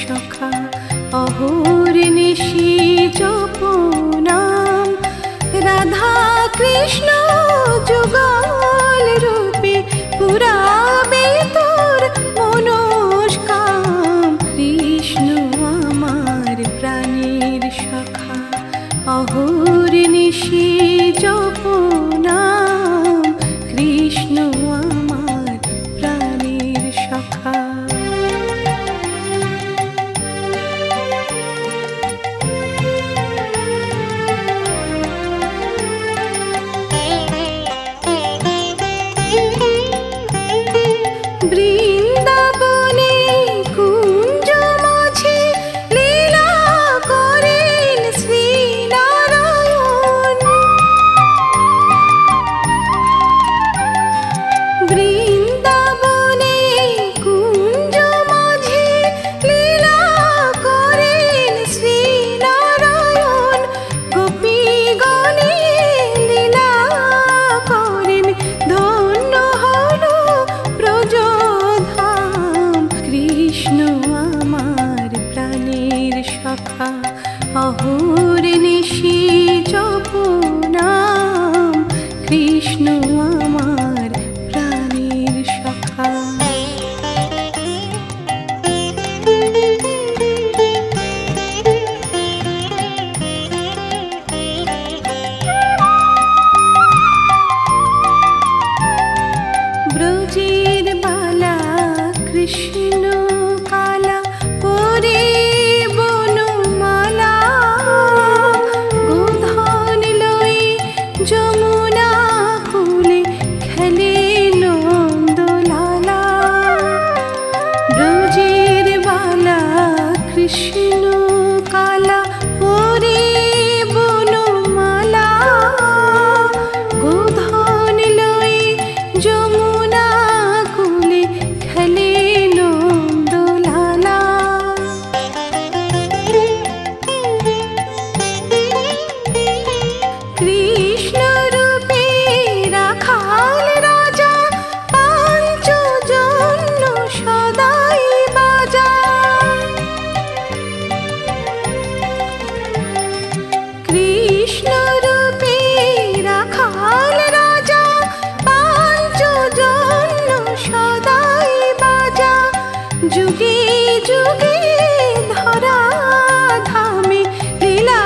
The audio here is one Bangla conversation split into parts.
সখা অহর্নিশি জপ নাম রাধা কৃষ্ণ যুগল রূপে পুরাবে তোর মনস্কাম। কৃষ্ণ আমার প্রাণের সখা অহর্নিশি জপ নাম কৃষ্ণ আমার প্রাণের সখা। বৃন্দাবনে কুঞ্জ মাঝে লীলা করেন শ্রীনারায়ণ। বৃন্দাবনে কুঞ্জ মাঝে লীলা করেন শ্রীনারায়ণ। গোপীগণে লীলা করেন ধন্য হলো ব্রজধাম। কৃষ্ণ আমার প্রাণের সখা অহর্নিশি জপ নাম কৃষ্ণ আমার প্রাণের সখা। ব্রজের বালা কৃষ্ণ কালা পরে বনমালা। গোধন লই যমুনা কুলে খেলে নন্দলালা। ব্রজের বালা কৃষ্ণ কালা পরে বনমালা। গোধন লই যমুনা কুলে খেলে নন্দলালা। কৃষ্ণ রূপে রাখাল রাজা পাঞ্চজন্য সদাই বাজা। কৃষ্ণ রূপে রাখাল রাজা পাঞ্চজন্য সদাই বাজা। যুগে যুগে ধরা ধামে লীলা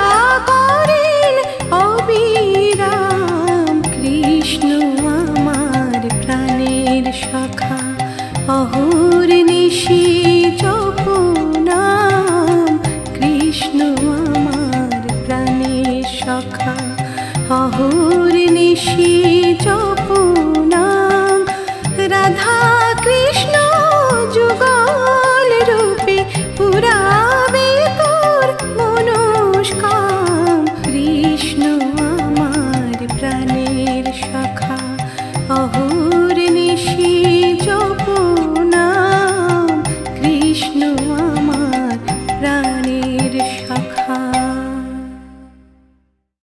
করেন অবিরাম। কৃষ্ণ আমার প্রাণের সখা অহর্নিশি জপ নাম কৃষ্ণ আমার প্রাণের সখা অহর্নিশি জপ নাম রাধা কৃষ্ণ যুগল রূপে পুরাবে তোর মনস্কাম। কৃষ্ণ আমার প্রাণের সখা অহর্নিশি জপ নাম কৃষ্ণ আমার প্রাণের সখা।